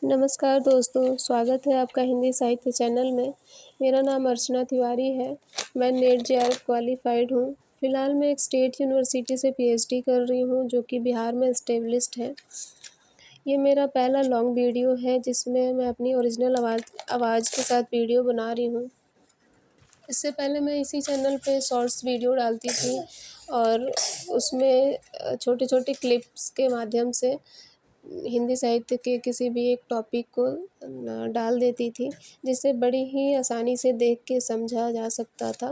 नमस्कार दोस्तों, स्वागत है आपका हिंदी साहित्य चैनल में। मेरा नाम अर्चना तिवारी है। मैं नेट जेआरएफ क्वालिफ़ाइड हूँ। फ़िलहाल मैं एक स्टेट यूनिवर्सिटी से पीएचडी कर रही हूँ जो कि बिहार में एस्टेब्लिश्ड है। ये मेरा पहला लॉन्ग वीडियो है जिसमें मैं अपनी ओरिजिनल आवाज़ के साथ वीडियो बना रही हूँ। इससे पहले मैं इसी चैनल पे शॉर्ट्स वीडियो डालती थी और उसमें छोटे-छोटे क्लिप्स के माध्यम से हिंदी साहित्य के किसी भी एक टॉपिक को डाल देती थी, जिसे बड़ी ही आसानी से देख के समझा जा सकता था।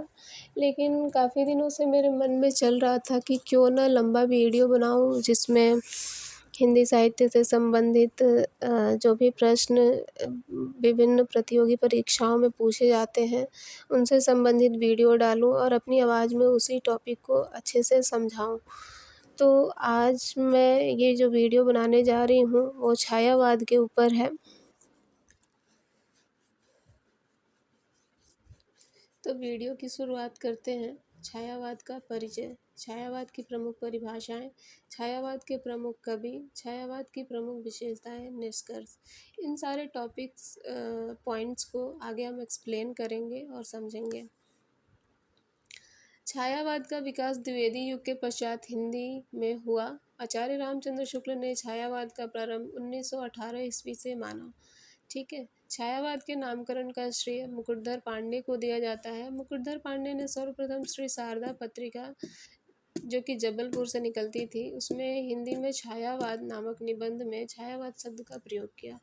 लेकिन काफ़ी दिनों से मेरे मन में चल रहा था कि क्यों ना लंबा वीडियो बनाऊँ जिसमें हिंदी साहित्य से संबंधित जो भी प्रश्न विभिन्न प्रतियोगी परीक्षाओं में पूछे जाते हैं, उनसे संबंधित वीडियो डालूँ और अपनी आवाज़ में उसी टॉपिक को अच्छे से समझाऊँ। तो आज मैं ये जो वीडियो बनाने जा रही हूँ वो छायावाद के ऊपर है। तो वीडियो की शुरुआत करते हैं। छायावाद का परिचय, छायावाद की प्रमुख परिभाषाएं, छायावाद के प्रमुख कवि, छायावाद की प्रमुख विशेषताएं, निष्कर्ष। इन सारे टॉपिक्स पॉइंट्स को आगे हम एक्सप्लेन करेंगे और समझेंगे। छायावाद का विकास द्विवेदी युग के पश्चात हिंदी में हुआ। आचार्य रामचंद्र शुक्ल ने छायावाद का प्रारंभ 1918 ईस्वी से माना। ठीक है। छायावाद के नामकरण का श्रेय मुकुटधर पांडे को दिया जाता है। मुकुटधर पांडे ने सर्वप्रथम श्री शारदा पत्रिका, जो कि जबलपुर से निकलती थी, उसमें हिंदी में छायावाद नामक निबंध में छायावाद शब्द का प्रयोग किया।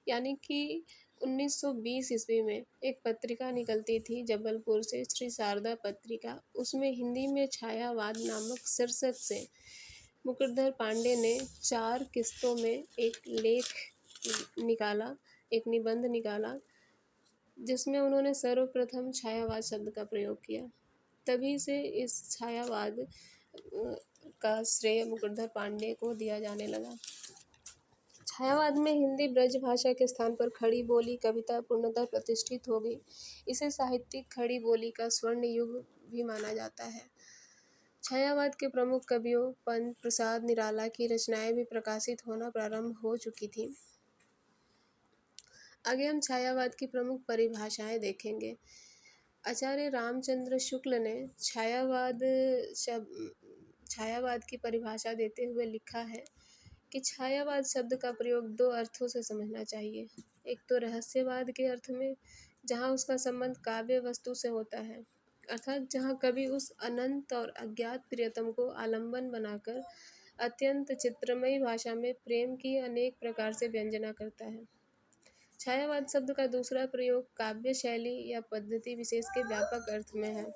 यानी कि 1920 ईस्वी में एक पत्रिका निकलती थी जबलपुर से, श्री शारदा पत्रिका। उसमें हिंदी में छायावाद नामक शीर्षक से मुकुटधर पांडे ने 4 किस्तों में एक लेख निकाला, एक निबंध निकाला, जिसमें उन्होंने सर्वप्रथम छायावाद शब्द का प्रयोग किया। तभी से इस छायावाद का श्रेय मुकुटधर पांडे को दिया जाने लगा। छायावाद में हिंदी ब्रज भाषा के स्थान पर खड़ी बोली कविता पूर्णतः प्रतिष्ठित हो गई। इसे साहित्यिक खड़ी बोली का स्वर्ण युग भी माना जाता है। छायावाद के प्रमुख कवियों पंत प्रसाद निराला की रचनाएं भी प्रकाशित होना प्रारंभ हो चुकी थी। आगे हम छायावाद की प्रमुख परिभाषाएं देखेंगे। आचार्य रामचंद्र शुक्ल ने छायावाद की परिभाषा देते हुए लिखा है कि छायावाद शब्द का प्रयोग 2 अर्थों से समझना चाहिए। एक तो रहस्यवाद के अर्थ में, जहाँ उसका संबंध काव्य वस्तु से होता है, अर्थात जहाँ कवि उस अनंत और अज्ञात प्रियतम को आलंबन बनाकर अत्यंत चित्रमयी भाषा में प्रेम की अनेक प्रकार से व्यंजना करता है। छायावाद शब्द का दूसरा प्रयोग काव्य शैली या पद्धति विशेष के व्यापक अर्थ में है।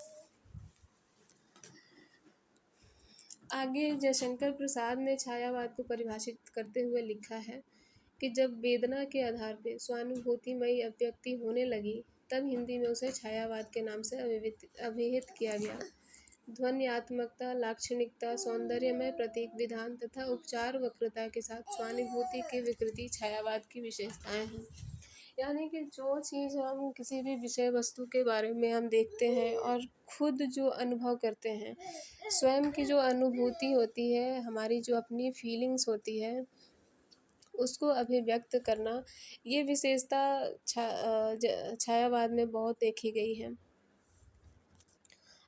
आगे जयशंकर प्रसाद ने छायावाद को परिभाषित करते हुए लिखा है कि जब वेदना के आधार पर स्वानुभूतिमयी अभिव्यक्ति होने लगी, तब हिंदी में उसे छायावाद के नाम से अभिहित किया गया। ध्वन्यात्मकता, लाक्षणिकता, सौंदर्यमय प्रतीक विधान तथा उपचार वक्रता के साथ स्वानुभूति की विकृति छायावाद की विशेषताएं हैं। यानी कि जो चीज़ हम किसी भी विषय वस्तु के बारे में हम देखते हैं और खुद जो अनुभव करते हैं, स्वयं की जो अनुभूति होती है, हमारी जो अपनी फीलिंग्स होती है, उसको अभिव्यक्त करना, ये विशेषता छायावाद में बहुत देखी गई है।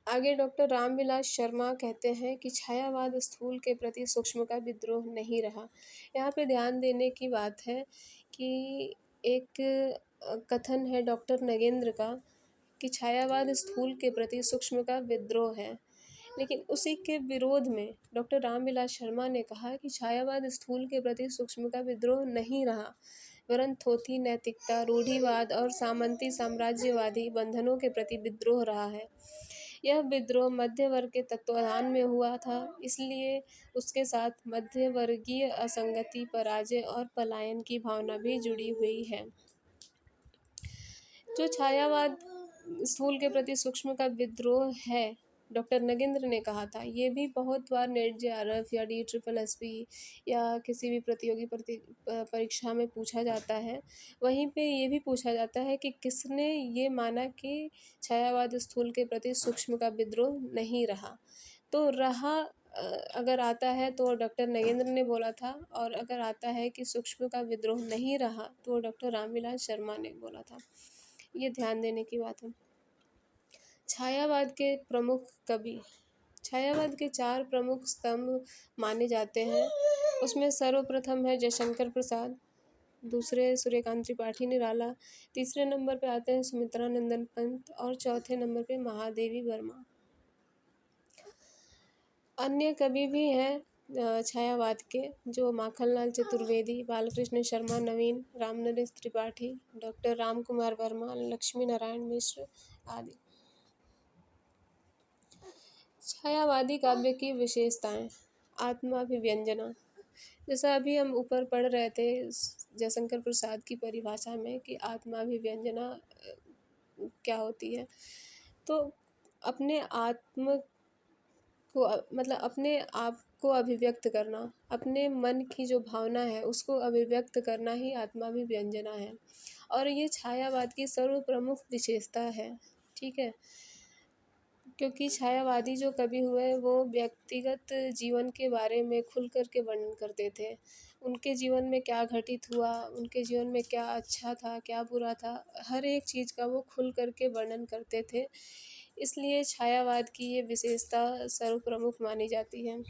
आगे डॉक्टर रामविलास शर्मा कहते हैं कि छायावाद स्थूल के प्रति सूक्ष्म का विद्रोह नहीं रहा। यहाँ पे ध्यान देने की बात है कि एक कथन है डॉक्टर नगेंद्र का कि छायावाद स्थूल के प्रति सूक्ष्म का विद्रोह है, लेकिन उसी के विरोध में डॉक्टर रामविलास शर्मा ने कहा कि छायावाद स्थूल के प्रति सूक्ष्म का विद्रोह नहीं रहा, वरन थोथी नैतिकता, रूढ़िवाद और सामंती साम्राज्यवादी बंधनों के प्रति विद्रोह रहा है। यह विद्रोह मध्य वर्ग के तत्वाधान में हुआ था, इसलिए उसके साथ मध्यवर्गीय असंगति, पराजय और पलायन की भावना भी जुड़ी हुई है। जो छायावाद स्थूल के प्रति सूक्ष्म का विद्रोह है, डॉक्टर नगेंद्र ने कहा था, ये भी बहुत बार नेट जेआरएफ या DSSS या किसी भी प्रतियोगी परीक्षा में पूछा जाता है। वहीं पे ये भी पूछा जाता है कि किसने ये माना कि छायावाद स्थूल के प्रति सूक्ष्म का विद्रोह नहीं रहा। तो रहा अगर आता है तो डॉक्टर नगेंद्र ने बोला था, और अगर आता है कि सूक्ष्म का विद्रोह नहीं रहा तो डॉक्टर रामविलास शर्मा ने बोला था। ये ध्यान देने की बात है। छायावाद के प्रमुख कवि। छायावाद के 4 प्रमुख स्तंभ माने जाते हैं। उसमें सर्वप्रथम है जयशंकर प्रसाद, दूसरे सूर्यकांत त्रिपाठी निराला, तीसरे नंबर पे आते हैं सुमित्रा नंदन पंत और चौथे नंबर पे महादेवी वर्मा। अन्य कवि भी हैं छायावाद के, जो माखनलाल चतुर्वेदी, बालकृष्ण शर्मा नवीन, रामनरेश त्रिपाठी, डॉक्टर राम कुमार वर्मा, लक्ष्मी नारायण मिश्र आदि। छायावादी काव्य की विशेषताएं। आत्माभिव्यंजना, जैसा अभी हम ऊपर पढ़ रहे थे जयशंकर प्रसाद की परिभाषा में कि आत्माभिव्यंजना क्या होती है, तो अपने आत्म को मतलब अपने आप को अभिव्यक्त करना, अपने मन की जो भावना है उसको अभिव्यक्त करना ही आत्माभिव्यंजना है, और ये छायावाद की सर्व प्रमुख विशेषता है। ठीक है, क्योंकि छायावादी जो कवि हुए वो व्यक्तिगत जीवन के बारे में खुल कर के वर्णन करते थे। उनके जीवन में क्या घटित हुआ, उनके जीवन में क्या अच्छा था, क्या बुरा था, हर एक चीज़ का वो खुल कर के वर्णन करते थे। इसलिए छायावाद की ये विशेषता सर्वप्रमुख मानी जाती है।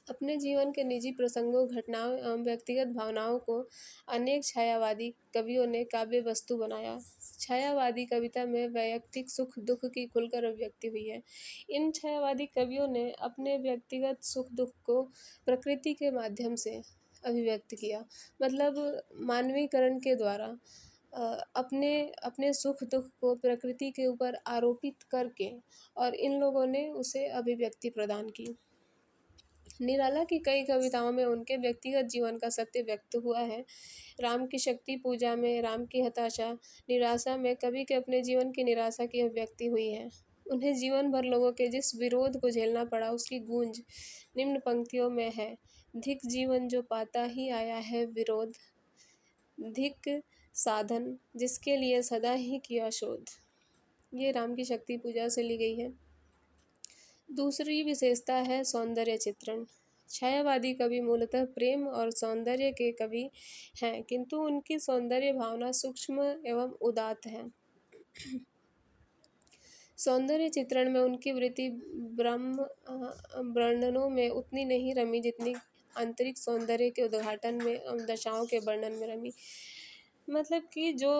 अपने जीवन के निजी प्रसंगों, घटनाओं एवं व्यक्तिगत भावनाओं को अनेक छायावादी कवियों ने काव्य वस्तु बनाया। छायावादी कविता में वैयक्तिक सुख दुख की खुलकर अभिव्यक्ति हुई है। इन छायावादी कवियों ने अपने व्यक्तिगत सुख दुख को प्रकृति के माध्यम से अभिव्यक्त किया, मतलब मानवीकरण के द्वारा अपने अपने सुख दुख को प्रकृति के ऊपर आरोपित करके, और इन लोगों ने उसे अभिव्यक्ति प्रदान की। निराला की कई कविताओं में उनके व्यक्तिगत जीवन का सत्य व्यक्त हुआ है। राम की शक्ति पूजा में राम की हताशा, निराशा में कवि के अपने जीवन की निराशा की अभिव्यक्ति हुई है। उन्हें जीवन भर लोगों के जिस विरोध को झेलना पड़ा उसकी गूंज निम्न पंक्तियों में है। धिक जीवन जो पाता ही आया है विरोध, धिक साधन जिसके लिए सदा ही किया शोध। ये राम की शक्ति पूजा से ली गई है। दूसरी विशेषता है सौंदर्य चित्रण। छायावादी कवि मूलतः प्रेम और सौंदर्य के कवि हैं, किंतु उनकी सौंदर्य भावना सूक्ष्म एवं उदात्त है। सौंदर्य चित्रण में उनकी वृत्ति ब्रह्म वर्णनों में उतनी नहीं रमी जितनी आंतरिक सौंदर्य के उद्घाटन में दशाओं के वर्णन में रमी। मतलब कि जो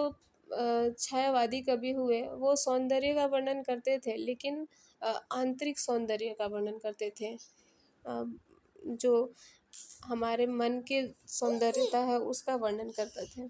छायावादी कवि हुए वो सौंदर्य का वर्णन करते थे, लेकिन आंतरिक सौंदर्य का वर्णन करते थे। जो हमारे मन के सौंदर्यता है उसका वर्णन करते थे।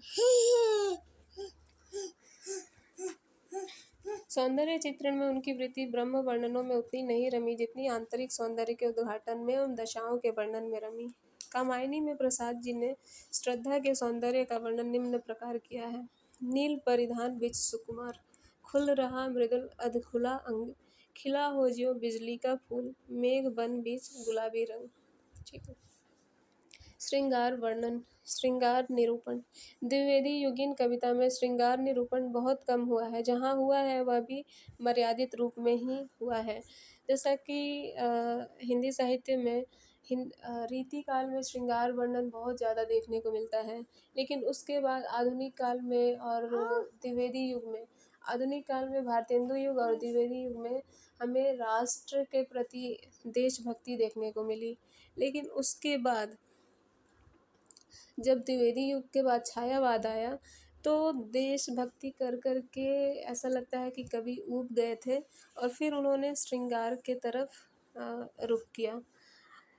सौंदर्य चित्रण में उनकी वृत्ति ब्रह्म वर्णनों में उतनी नहीं रमी जितनी आंतरिक सौंदर्य के उद्घाटन में उन दशाओं के वर्णन में रमी। कामायनी में प्रसाद जी ने श्रद्धा के सौंदर्य का वर्णन निम्न प्रकार किया है। नील परिधान बिच सुकुमार, खुल रहा मृदुल अधखुला अंग, खिला हो ज्यों बिजली का फूल, मेघ बन बीच गुलाबी रंग। ठीक है। श्रृंगार वर्णन, श्रृंगार निरूपण। द्विवेदी युगीन कविता में श्रृंगार निरूपण बहुत कम हुआ है, जहाँ हुआ है वह भी मर्यादित रूप में ही हुआ है। जैसा कि हिंदी साहित्य में रीति काल में श्रृंगार वर्णन बहुत ज़्यादा देखने को मिलता है, लेकिन उसके बाद आधुनिक काल में और द्विवेदी युग में, आधुनिक काल में भारतेंदु युग और द्विवेदी युग में हमें राष्ट्र के प्रति देशभक्ति देखने को मिली। लेकिन उसके बाद जब द्विवेदी युग के बाद छायावाद आया तो देशभक्ति कर कर के ऐसा लगता है कि कवि ऊब गए थे, और फिर उन्होंने श्रृंगार के तरफ रुख किया।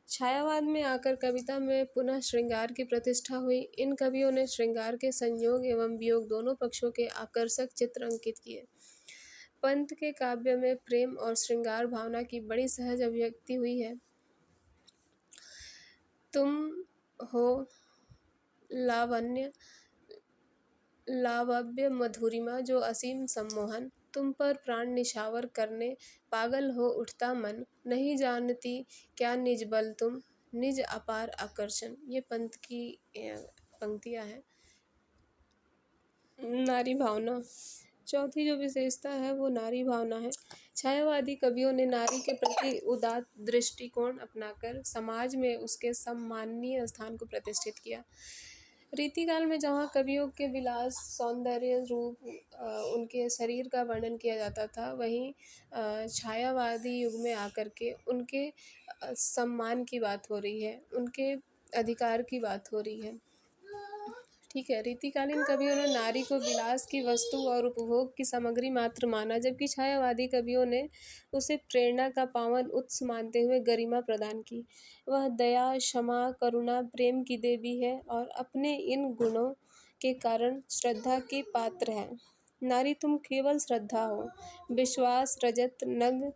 छायावाद में आकर कविता में पुनः श्रृंगार की प्रतिष्ठा हुई। इन कवियों ने श्रृंगार के संयोग एवं वियोग दोनों पक्षों के आकर्षक चित्र अंकित किए। पंत के काव्य में प्रेम और श्रृंगार भावना की बड़ी सहज अभिव्यक्ति हुई है। तुम हो लावण्य लावव्य मधुरिमा जो असीम सम्मोहन, तुम पर प्राण निछावर करने पागल हो उठता मन, नहीं जानती क्या निज बल तुम, निज अपार आकर्षण। ये पंत की पंक्तियां हैं। नारी भावना, चौथी जो विशेषता है वो नारी भावना है। छायावादी कवियों ने नारी के प्रति उदात्त दृष्टिकोण अपनाकर समाज में उसके सम्माननीय स्थान को प्रतिष्ठित किया। रीतिकाल में जहाँ कवियों के विलास, सौंदर्य, रूप, उनके शरीर का वर्णन किया जाता था, वहीं छायावादी युग में आकर के उनके सम्मान की बात हो रही है, उनके अधिकार की बात हो रही है। ठीक है, रीतिकालीन कवियों ने नारी को विलास की वस्तु और उपभोग की सामग्री मात्र माना, जबकि छायावादी कवियों ने उसे प्रेरणा का पावन उत्स मानते हुए गरिमा प्रदान की। वह दया, क्षमा, करुणा, प्रेम की देवी है और अपने इन गुणों के कारण श्रद्धा की पात्र है। नारी तुम केवल श्रद्धा हो, विश्वास रजत नग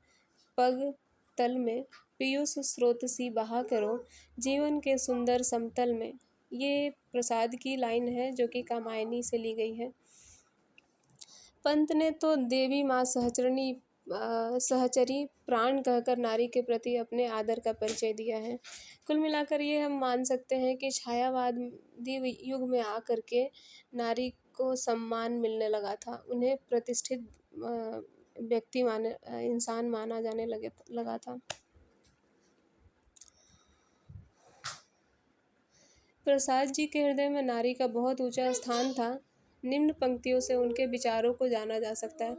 पग तल में, पीयूष स्रोत सी बहा करो जीवन के सुंदर समतल में। ये प्रसाद की लाइन है जो कि कामायनी से ली गई है। पंत ने तो देवी माँ सहचरी प्राण कहकर नारी के प्रति अपने आदर का परिचय दिया है। कुल मिलाकर ये हम मान सकते हैं कि छायावादी युग में आकर के नारी को सम्मान मिलने लगा था, उन्हें प्रतिष्ठित व्यक्ति माने इंसान माना जाने लगा था। प्रसाद जी के हृदय में नारी का बहुत ऊंचा स्थान था। निम्न पंक्तियों से उनके विचारों को जाना जा सकता है।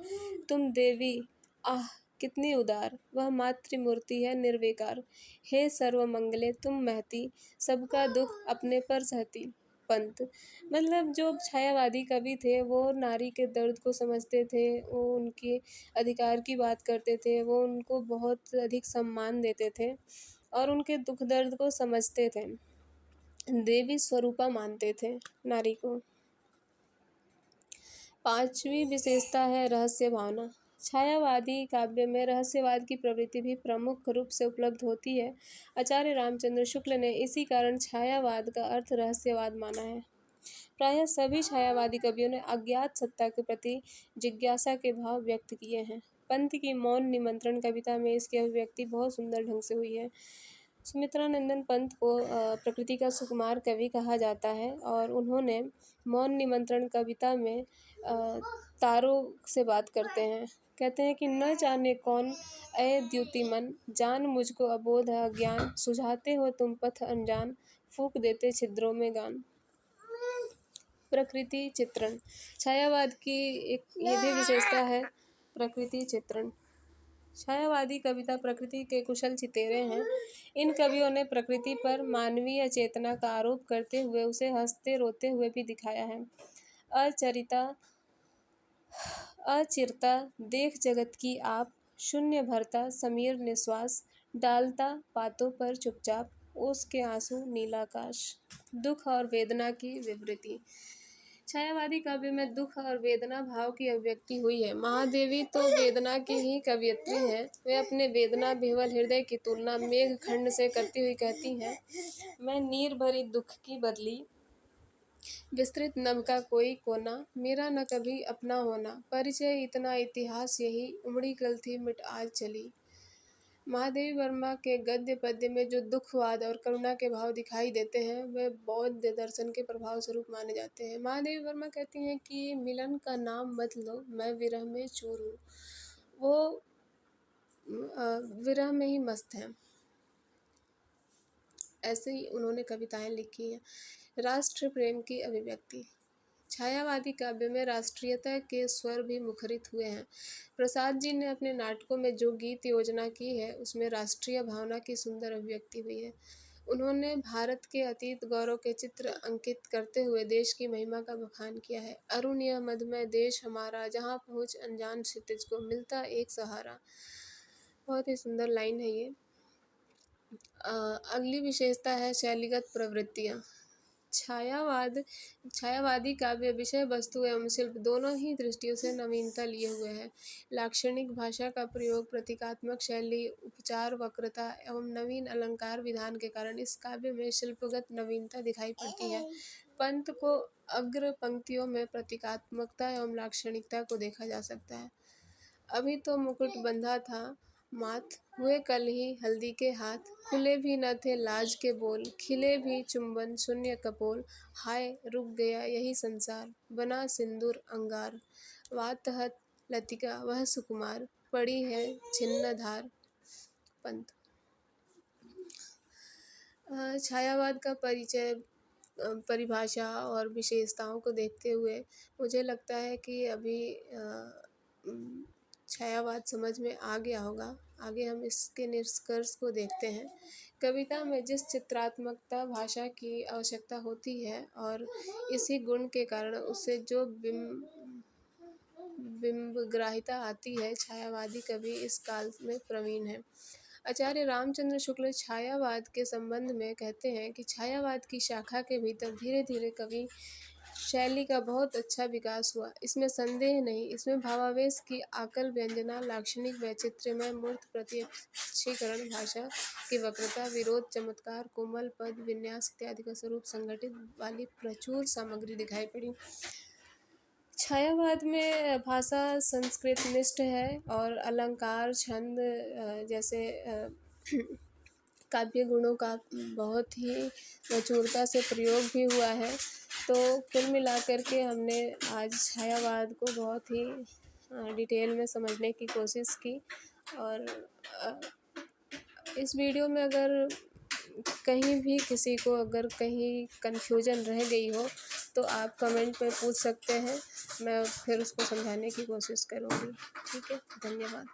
तुम देवी, आह कितनी उदार, वह मातृमूर्ति है निर्विकार। हे सर्वमंगले तुम महती, सबका दुख अपने पर सहती। पंत मतलब जो छायावादी कवि थे वो नारी के दर्द को समझते थे, वो उनके अधिकार की बात करते थे, वो उनको बहुत अधिक सम्मान देते थे और उनके दुख दर्द को समझते थे। देवी स्वरूपा मानते थे नारी को। पांचवी विशेषता है रहस्य भावना। छायावादी काव्य में रहस्यवाद की प्रवृत्ति भी प्रमुख रूप से उपलब्ध होती है। आचार्य रामचंद्र शुक्ल ने इसी कारण छायावाद का अर्थ रहस्यवाद माना है। प्रायः सभी छायावादी कवियों ने अज्ञात सत्ता के प्रति जिज्ञासा के भाव व्यक्त किए हैं। पंत की मौन निमंत्रण कविता में इसकी अभिव्यक्ति बहुत सुंदर ढंग से हुई है। सुमित्रानंदन पंत को प्रकृति का सुकुमार कवि कहा जाता है और उन्होंने मौन निमंत्रण कविता में तारों से बात करते हैं। कहते हैं कि न जाने कौन अय द्युतिमन, जान मुझको अबोध है अज्ञान, सुझाते हो तुम पथ अनजान, फूंक देते छिद्रों में गान। प्रकृति चित्रण। छायावाद की एक ये भी विशेषता है, प्रकृति चित्रण। छायावादी कविता प्रकृति के कुशल चितेरे हैं। इन कवियों ने प्रकृति पर मानवीय चेतना का आरोप करते हुए उसे हंसते रोते हुए भी दिखाया है। अचिरता देख जगत की आप, शून्य भरता समीर निश्वास, डालता बातों पर चुपचाप, ओस के आंसू नीलाकाश। दुख और वेदना की विवृति। छायावादी काव्य में दुख और वेदना भाव की अभिव्यक्ति हुई है। महादेवी तो वेदना की ही कवयित्री हैं। वे अपने वेदना विह्वल हृदय की तुलना मेघ खंड से करती हुई कहती हैं, मैं नीर भरी दुख की बदली, विस्तृत नभ का कोई कोना, मेरा न कभी अपना होना, परिचय इतना इतिहास यही, उमड़ी कल थी मिट आज चली। महादेवी वर्मा के गद्य पद्य में जो दुखवाद और करुणा के भाव दिखाई देते हैं वे बौद्ध दर्शन के प्रभाव स्वरूप माने जाते हैं। महादेवी वर्मा कहती हैं कि मिलन का नाम मत लो, मैं विरह में चूर हूँ। वो विरह में ही मस्त हैं। ऐसे ही उन्होंने कविताएं लिखी हैं। राष्ट्र प्रेम की अभिव्यक्ति। छायावादी काव्य में राष्ट्रीयता के स्वर भी मुखरित हुए हैं। प्रसाद जी ने अपने नाटकों में जो गीत योजना की है उसमें राष्ट्रीय भावना की सुंदर अभिव्यक्ति हुई है। उन्होंने भारत के अतीत गौरव के चित्र अंकित करते हुए देश की महिमा का बखान किया है। अरुण यह मधुमय देश हमारा, जहाँ पहुँच अनजान क्षितिज को मिलता एक सहारा। बहुत ही सुंदर लाइन है ये। अगली विशेषता है शैलीगत प्रवृत्तियाँ। छायावादी काव्य विषय वस्तु एवं शिल्प दोनों ही दृष्टियों से नवीनता लिए हुए हैं। लाक्षणिक भाषा का प्रयोग, प्रतीकात्मक शैली, उपचार वक्रता एवं नवीन अलंकार विधान के कारण इस काव्य में शिल्पगत नवीनता दिखाई पड़ती है। पंत को अग्र पंक्तियों में प्रतीकात्मकता एवं लाक्षणिकता को देखा जा सकता है। अभी तो मुकुट बंधा था, मात हुए कल ही हल्दी के हाथ, खुले भी न थे लाज के बोल, खिले भी चुंबन शून्य कपोल, हाय रुक गया यही संसार, बना सिंदूर अंगार, वातहत लतिका वह सुकुमार, पड़ी है छिन्न धार। पंत। छायावाद का परिचय, परिभाषा और विशेषताओं को देखते हुए मुझे लगता है कि अभी छायावाद समझ में आ गया होगा। आगे हम इसके निष्कर्ष को देखते हैं। कविता में जिस चित्रात्मकता भाषा की आवश्यकता होती है और इसी गुण के कारण उससे जो बिंबग्राहिता आती है, छायावादी कवि इस काल में प्रवीण है। आचार्य रामचंद्र शुक्ल छायावाद के संबंध में कहते हैं कि छायावाद की शाखा के भीतर धीरे धीरे कवि शैली का बहुत अच्छा विकास हुआ, इसमें संदेह नहीं। इसमें भावावेश की आकल व्यंजना, लाक्षणिक वैचित्र्यमय मूर्त प्रत्यक्षीकरण, भाषा की वक्रता, विरोध, चमत्कार, कोमल पद विन्यास इत्यादि का स्वरूप संगठित वाली प्रचुर सामग्री दिखाई पड़ी। छायावाद में भाषा संस्कृत निष्ठ है और अलंकार, छंद जैसे काव्य गुणों का बहुत ही प्रचुरता से प्रयोग भी हुआ है। तो कुल मिलाकर के हमने आज छायावाद को बहुत ही डिटेल में समझने की कोशिश की। और इस वीडियो में अगर कहीं भी किसी को अगर कहीं कन्फ्यूजन रह गई हो तो आप कमेंट में पूछ सकते हैं, मैं फिर उसको समझाने की कोशिश करूँगी। ठीक है, धन्यवाद।